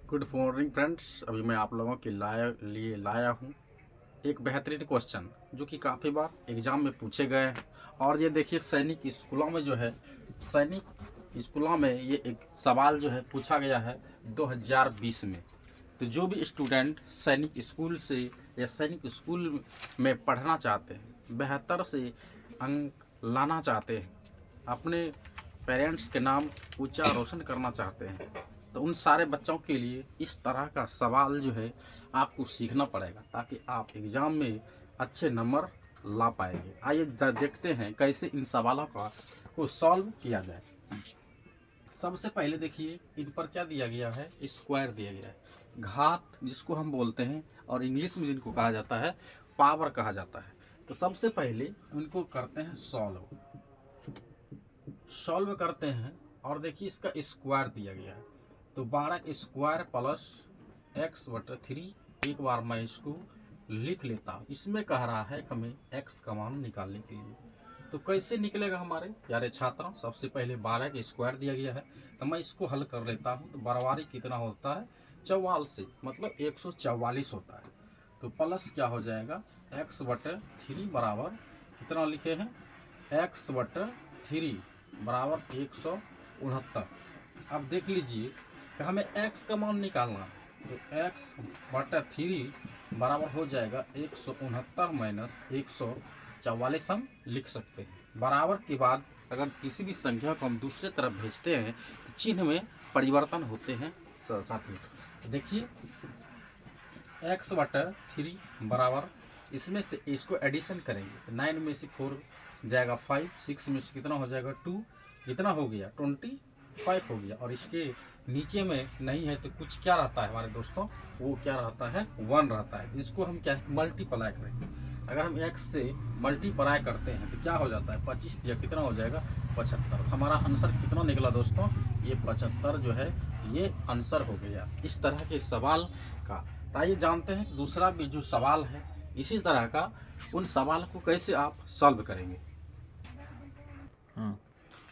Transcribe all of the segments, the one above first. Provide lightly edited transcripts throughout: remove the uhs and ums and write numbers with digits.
Good morning friends. अभी मैं आप लोगों के लिए लाया हूँ एक बेहतरीन क्वेश्चन जो कि काफ़ी बार एग्ज़ाम में पूछे गए हैं। और ये देखिए सैनिक स्कूलों में जो है, सैनिक स्कूलों में ये एक सवाल जो है पूछा गया है 2020 में। तो जो भी स्टूडेंट सैनिक स्कूल से या सैनिक स्कूल में पढ़ना चाहते हैं, बेहतर से अंक लाना चाहते हैं, अपने पेरेंट्स के नाम ऊंचा रोशन करना चाहते हैं, तो उन सारे बच्चों के लिए इस तरह का सवाल जो है आपको सीखना पड़ेगा ताकि आप एग्ज़ाम में अच्छे नंबर ला पाएंगे। आइए देखते हैं कैसे इन सवालों को सॉल्व किया जाए। सबसे पहले देखिए इन पर क्या दिया गया है, स्क्वायर दिया गया है, घात जिसको हम बोलते हैं और इंग्लिश में जिनको कहा जाता है पावर कहा जाता है। तो सबसे पहले उनको करते हैं सॉल्व करते हैं और देखिए इसका स्क्वायर दिया गया है। तो 12 स्क्वायर प्लस x/3। एक बार मैं इसको लिख लेता हूँ। इसमें कह रहा है हमें x का मान निकालने के लिए। तो कैसे निकलेगा हमारे प्यारे छात्रों, सबसे पहले 12 का स्क्वायर दिया गया है तो मैं इसको हल कर लेता हूँ। तो बराबरी कितना होता है 44, मतलब 144 होता है। तो प्लस क्या हो जाएगा x/3 बराबर कितना लिखे हैं, x/3 बराबर 169। अब देख लीजिए कि हमें x का मान निकालना है। तो x/3 बराबर हो जाएगा 169 माइनस 144 हम लिख सकते हैं। बराबर के बाद अगर किसी भी संख्या को हम दूसरे तरफ भेजते हैं तो चिन्ह में परिवर्तन होते हैं साथियों। देखिए x/3 बराबर, इसमें से इसको एडिशन करेंगे। 9 में से 4 जाएगा 5, 6 में से कितना हो जाएगा 2, कितना हो गया 25 हो गया। और इसके नीचे में नहीं है तो कुछ क्या रहता है हमारे दोस्तों, वो क्या रहता है 1 रहता है। इसको हम क्या मल्टीप्लाई करेंगे। अगर हम x से मल्टीप्लाई करते हैं तो क्या हो जाता है 25 दिया, कितना हो जाएगा 75। हमारा आंसर कितना निकला दोस्तों, ये 75 जो है ये आंसर हो गया इस तरह के सवाल का। आइए जानते हैं दूसरा भी जो सवाल है इसी तरह का, उन सवाल को कैसे आप सॉल्व करेंगे।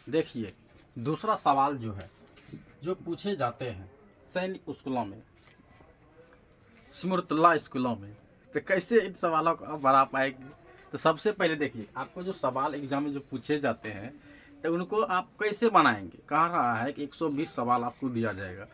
देखिए दूसरा सवाल जो है जो पूछे जाते हैं सैनिक स्कूलों में, सिमरतुल्लाह स्कूलों में, तो कैसे इन सवालों को आप बना पाएंगे। तो सबसे पहले देखिए आपको जो सवाल एग्जाम में जो पूछे जाते हैं तो उनको आप कैसे बनाएंगे। कह रहा है कि 120 सवाल आपको दिया जाएगा,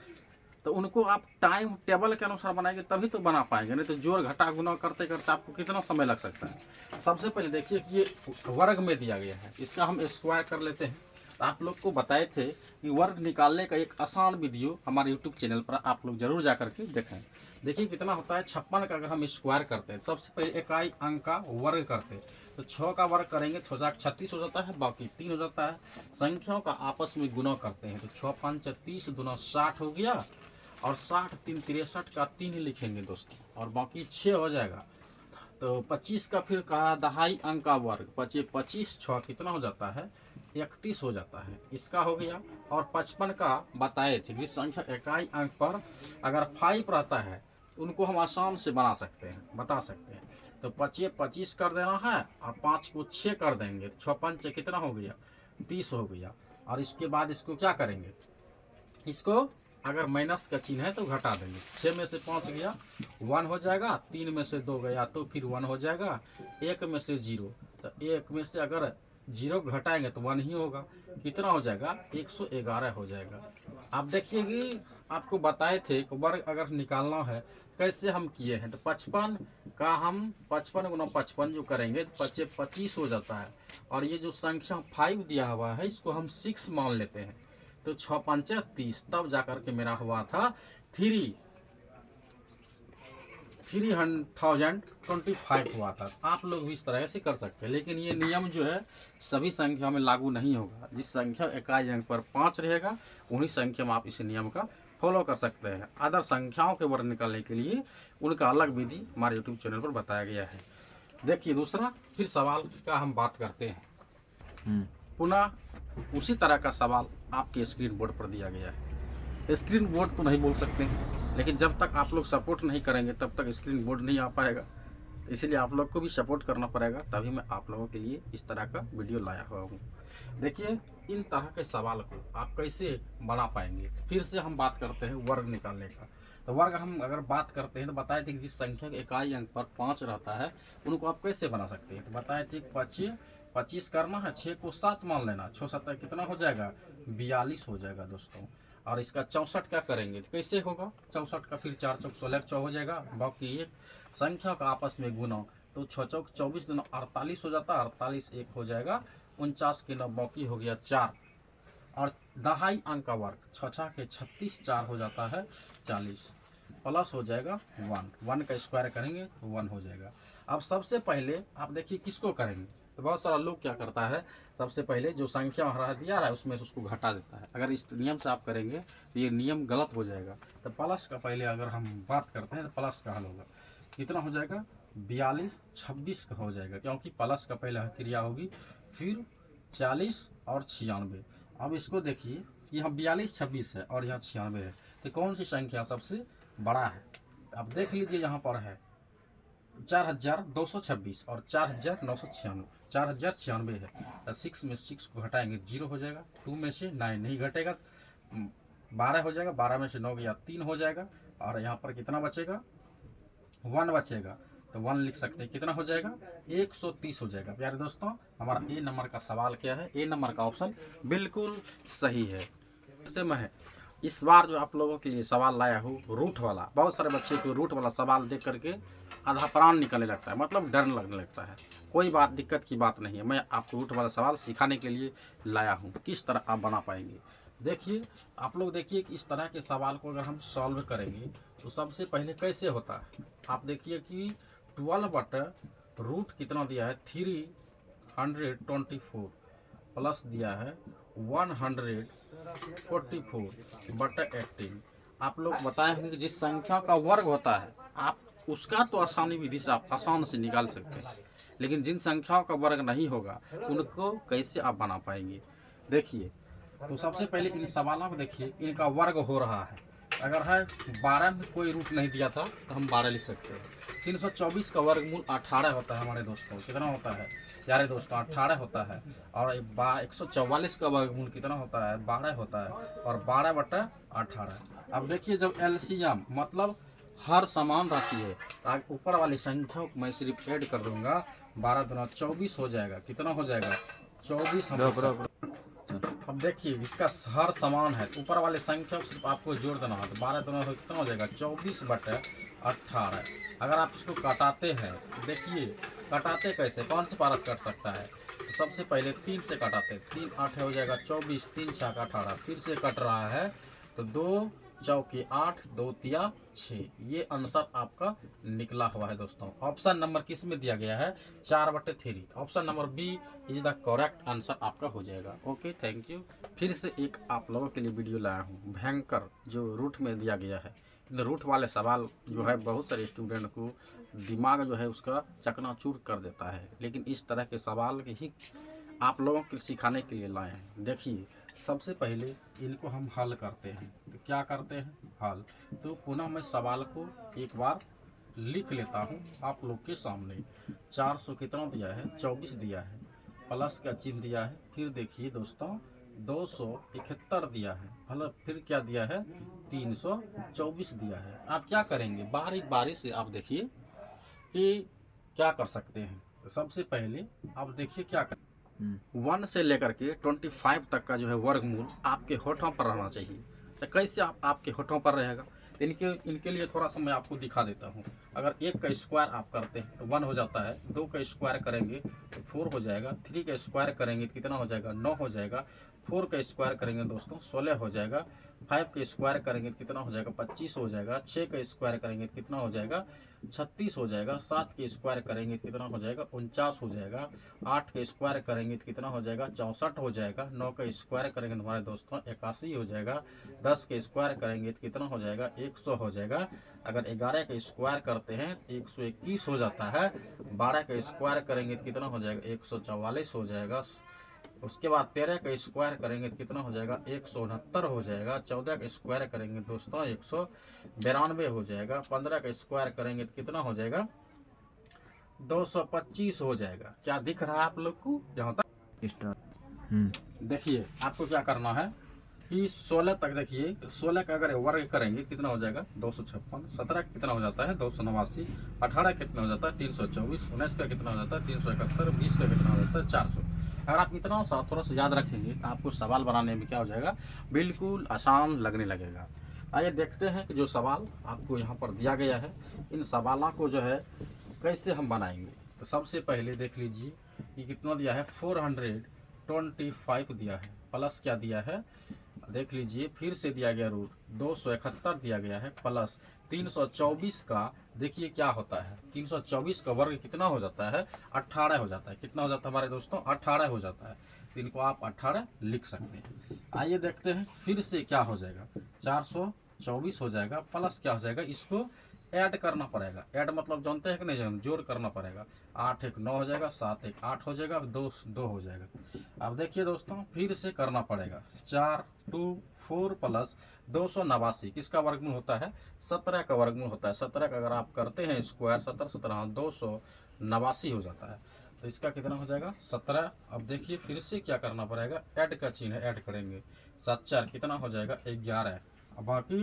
तो उनको आप टाइम टेबल के अनुसार बनाएंगे तभी तो बना पाएंगे, नहीं तो जोड़ घटा गुना करते करते आपको कितना समय लग सकता है। सबसे पहले देखिए कि ये वर्ग में दिया गया है, इसका हम स्क्वायर कर लेते हैं। तो आप लोग को बताए थे कि वर्ग निकालने का एक आसान वीडियो हमारे यूट्यूब चैनल पर आप लोग जरूर जा करके देखें। देखिए कितना होता है 56 का अगर हम स्क्वायर करते हैं, सबसे पहले इकाई अंक का वर्ग करते हैं। तो 6 का वर्ग करेंगे तो 36 हो जाता है, बाकी 3 हो जाता है। संख्याओं का आपस में गुना करते हैं तो 6 5 30 दूना 60 हो गया, और 60 3 63 का 3 लिखेंगे दोस्तों, और बाकी 6 हो जाएगा। तो 25 का फिर कहा दहाई अंक का वर्ग, 25 6 कितना हो जाता है 31 हो जाता है, इसका हो गया। और 55 का बताए थे जिस संख्या इकाई अंक पर अगर 5 रहता है उनको हम आसान से बना सकते हैं, बता सकते हैं। तो 25 कर देना है और 5 को 6 कर देंगे, 6 5 कितना हो गया 30 हो गया। और इसके बाद इसको क्या करेंगे, इसको अगर माइनस का चिन्ह है तो घटा देंगे। 6 में से 5 गया 1 हो जाएगा, 3 में से 2 गया तो फिर 1 हो जाएगा, 1 में से 0, तो 1 में से अगर 0 घटाएंगे तो 1 ही होगा, कितना हो जाएगा 111 हो जाएगा। आप देखिए कि आपको बताए थे कि वर्ग अगर निकालना है कैसे हम किए हैं। तो 55 का हम 55 गुना 55 जो करेंगे तो 25 हो जाता है। और ये जो संख्या 5 दिया हुआ है इसको हम 6 मान लेते हैं, तो 6 5 30, तब जाकर के मेरा हुआ था 3025 हुआ था। आप लोग भी इस तरह से कर सकते हैं, लेकिन ये नियम जो है सभी संख्या में लागू नहीं होगा। जिस संख्या इकाई अंक पर 5 रहेगा उन्हीं संख्या में आप इस नियम का फॉलो कर सकते हैं। अदर संख्याओं के वर्ग निकालने के लिए उनका अलग विधि हमारे यूट्यूब चैनल पर बताया गया है। देखिए दूसरा फिर सवाल का हम बात करते हैं। पुनः उसी तरह का सवाल आपके स्क्रीन बोर्ड पर दिया गया है। स्क्रीन बोर्ड तो नहीं बोल सकते हैं, लेकिन जब तक आप लोग सपोर्ट नहीं करेंगे तब तक स्क्रीन बोर्ड नहीं आ पाएगा। इसलिए आप लोग को भी सपोर्ट करना पड़ेगा, तभी मैं आप लोगों के लिए इस तरह का वीडियो लाया हुआ हूँ। देखिए इन तरह के सवाल को आप कैसे बना पाएंगे। फिर से हम बात करते हैं वर्ग निकालने का। तो वर्ग हम अगर बात करते हैं तो बताए थे कि जिस संख्या के इकाई अंक पर 5 रहता है उनको आप कैसे बना सकते हैं। तो बताए थे 25 करना है, 6 को 7 मान लेना, 6 7 कितना हो जाएगा 42 हो जाएगा दोस्तों। और इसका 64 क्या करेंगे तो कैसे होगा 64 का, फिर 4 चौक 16 100 हो जाएगा। बाकी एक संख्या का आपस में गुना तो 6 चौक 24 दिन 48 हो जाता है, 48 1 हो जाएगा 49 के 9 बाकी हो गया 4। और दहाई अंक का वर्ग 6 के 36 4 हो जाता है 40 प्लस हो जाएगा 1 का स्क्वायर करेंगे तो 1 हो जाएगा। अब सबसे पहले आप देखिए किसको करेंगे तो बहुत सारा लोग क्या करता है सबसे पहले जो संख्या हरा दिया रहा है उसमें से उसको घटा देता है। अगर इस नियम से आप करेंगे तो ये नियम गलत हो जाएगा। तो प्लस का पहले अगर हम बात करते हैं तो प्लस का हल होगा कितना हो जाएगा 42 26 का हो जाएगा, क्योंकि प्लस का पहले क्रिया होगी, फिर 40 और 96। अब इसको देखिए यहाँ 42 26 है और यहाँ 96 है, तो कौन सी संख्या सबसे बड़ा है। अब देख लीजिए यहाँ पर है 4226 और 4996, 4096 है। तो 6 में 6 को घटाएंगे 0 हो जाएगा, 2 में से 9 नहीं घटेगा 12 हो जाएगा, 12 में से 9 गया 3 हो जाएगा, और यहाँ पर कितना बचेगा 1 बचेगा। तो 1 लिख सकते हैं, कितना हो जाएगा 130 हो जाएगा। प्यारे दोस्तों हमारा ए नंबर का सवाल क्या है, ए नंबर का ऑप्शन बिल्कुल सही है। इससे मैं इस बार जो आप लोगों के लिए सवाल लाया हूँ रूट वाला, बहुत सारे बच्चे को रूट वाला सवाल देख करके आधा प्राण निकलने लगता है, मतलब डर लगने लगता है। कोई बात दिक्कत की बात नहीं है, मैं आपको रूट वाला सवाल सिखाने के लिए लाया हूँ किस तरह आप बना पाएंगे। देखिए आप लोग देखिए कि इस तरह के सवाल को अगर हम सॉल्व करेंगे तो सबसे पहले कैसे होता है। आप देखिए कि 12 बटा रूट कितना दिया है 324 प्लस दिया है 144 बटा 18। आप लोग बताए होंगे कि जिस संख्या का वर्ग होता है आप उसका तो आसानी विधि से आप आसान से निकाल सकते हैं, लेकिन जिन संख्याओं का वर्ग नहीं होगा उनको कैसे आप बना पाएंगे। देखिए तो सबसे पहले इन सवालों को देखिए, इनका वर्ग हो रहा है। अगर है 12 में कोई रूट नहीं दिया था तो हम 12 लिख सकते हैं। 324 का वर्गमूल 18 होता है हमारे दोस्तों, कितना होता है यारे दोस्तों 18 होता है। और 144 का वर्गमूल कितना होता है 12 होता है, और 12 बटा 18। अब देखिए जब एलसीएम मतलब हर समान राशि है तो ऊपर वाली संख्या को मैं सिर्फ ऐड कर दूंगा, 12 दूना 24 हो जाएगा, कितना हो जाएगा 24। अब देखिए इसका हर समान है, ऊपर वाले संख्या को सिर्फ आपको जोड़ देना है, तो 12 दोनों कितना हो जाएगा 24 बटे 18। अगर आप इसको काटाते हैं देखिए कटाते कैसे, कौन से पारस कट सकता है, तो सबसे पहले 3 से कटाते, 3 8 हो जाएगा 24, 3 6 18, फिर से कट रहा है तो 2 चौके 8, 2 तिया 6, ये आंसर आपका निकला हुआ है दोस्तों। ऑप्शन नंबर किस में दिया गया है 4/3, option number B is the correct answer आपका हो जाएगा। Okay thank you. फिर से एक आप लोगों के लिए वीडियो लाया हूँ भयंकर, जो रूट में दिया गया है। रूट वाले सवाल जो है बहुत सारे स्टूडेंट को दिमाग जो है उसका चकनाचूर कर देता है, लेकिन इस तरह के सवाल ही आप लोगों को सिखाने के लिए लाए हैं। देखिए सबसे पहले इनको हम हल करते हैं, तो क्या करते हैं हल। तो पुनः मैं सवाल को एक बार लिख लेता हूँ आप लोग के सामने। 400 कितना दिया है 24 दिया है, प्लस का चिन्ह दिया है, फिर देखिए दोस्तों 271 दिया है, मतलब फिर क्या दिया है 324 दिया है। आप क्या करेंगे बारी बारी से आप देखिए कि क्या कर सकते हैं। तो सबसे पहले आप देखिए क्या कर 1 से लेकर के 25 तक का जो है वर्गमूल आपके होठों पर रहना चाहिए। तो कैसे आपके होठों पर रहेगा, इनके लिए थोड़ा सा मैं आपको दिखा देता हूँ। अगर 1 का स्क्वायर आप करते हैं तो 1 हो जाता है, 2 का स्क्वायर करेंगे तो 4 हो जाएगा, 3 का स्क्वायर करेंगे तो कितना हो जाएगा 9 हो जाएगा, 4 का स्क्वायर करेंगे दोस्तों 16 हो जाएगा, 5 का स्क्वायर करेंगे तो कितना हो जाएगा 25 हो जाएगा, 6 का स्क्वायर करेंगे तो कितना हो जाएगा 36 हो जाएगा, 7 के स्क्वायर करेंगे तो कितना हो जाएगा 49 हो जाएगा, 8 के स्क्वायर करेंगे तो कितना हो जाएगा 64 हो जाएगा, 9 का स्क्वायर करेंगे तो हमारे दोस्तों 81 हो जाएगा, 10 के स्क्वायर करेंगे तो कितना हो जाएगा 100 हो जाएगा। अगर 11 का स्क्वायर करते हैं तो 121 हो जाता है, 12 का स्क्वायर करेंगे तो कितना हो जाएगा 144 हो जाएगा, उसके बाद 13 का स्क्वायर करेंगे तो कितना हो जाएगा 169 हो जाएगा, 14 का स्क्वायर करेंगे दोस्तों 192 हो जाएगा, 15 का स्क्वायर करेंगे तो कितना हो जाएगा 225 हो जाएगा। क्या दिख रहा है आप लोग को यहाँ तक। देखिए आपको क्या करना है, कि 16 तक देखिए, 16 का अगर वर्ग करेंगे कितना हो जाएगा 256, 17 कितना हो जाता है 289, 18 कितना हो जाता है 324, 19 का कितना हो जाता है 371, 20 का कितना हो जाता है 400। अगर आप इतना सा थोड़ा सा याद रखेंगे तो आपको सवाल बनाने में क्या हो जाएगा, बिल्कुल आसान लगने लगेगा। आइए देखते हैं कि जो सवाल आपको यहाँ पर दिया गया है, इन सवालों को जो है कैसे हम बनाएंगे। तो सबसे पहले देख लीजिए कि कितना दिया है 425 दिया है, प्लस क्या दिया है देख लीजिए, फिर से दिया गया रूट 271 दिया गया है, प्लस 324 का देखिए क्या होता है, 324 का वर्ग कितना हो जाता है 18 हो जाता है। कितना हो जाता है हमारे दोस्तों 18 हो जाता है। तो इनको आप 18 लिख सकते हैं। आइए देखते हैं फिर से क्या हो जाएगा, 424 हो जाएगा, प्लस क्या हो जाएगा, इसको ऐड करना पड़ेगा। ऐड मतलब जानते हैं कि नहीं, हम जोड़ करना पड़ेगा। 8 एक 9 हो जाएगा, 7 एक 8 हो जाएगा, 2 2 हो जाएगा। अब देखिए दोस्तों फिर से करना पड़ेगा, 4 2 4 प्लस 289 किसका वर्गमूल होता है 17 का वर्गमूल होता है। 17 का अगर आप करते हैं स्क्वायर 17 17 289 हो जाता है। तो इसका कितना हो जाएगा 17। अब देखिए फिर से क्या करना पड़ेगा, ऐड का चिन्ह है, ऐड करेंगे 7 4 कितना हो जाएगा 11। अब बाकी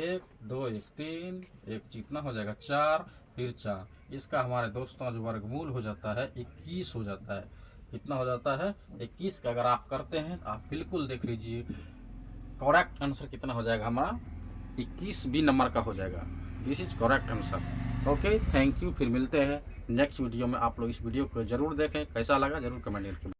1 2 1 3 1 कितना हो जाएगा 4 फिर 4, इसका हमारे दोस्तों जो वर्गमूल हो जाता है 21 हो जाता है। कितना हो जाता है 21 का अगर आप करते हैं तो आप बिल्कुल देख लीजिए करेक्ट आंसर कितना हो जाएगा हमारा 21 बी नंबर का हो जाएगा। This is correct answer. Okay, thank you. फिर मिलते हैं नेक्स्ट वीडियो में। आप लोग इस वीडियो को जरूर देखें, कैसा लगा जरूर कमेंट करके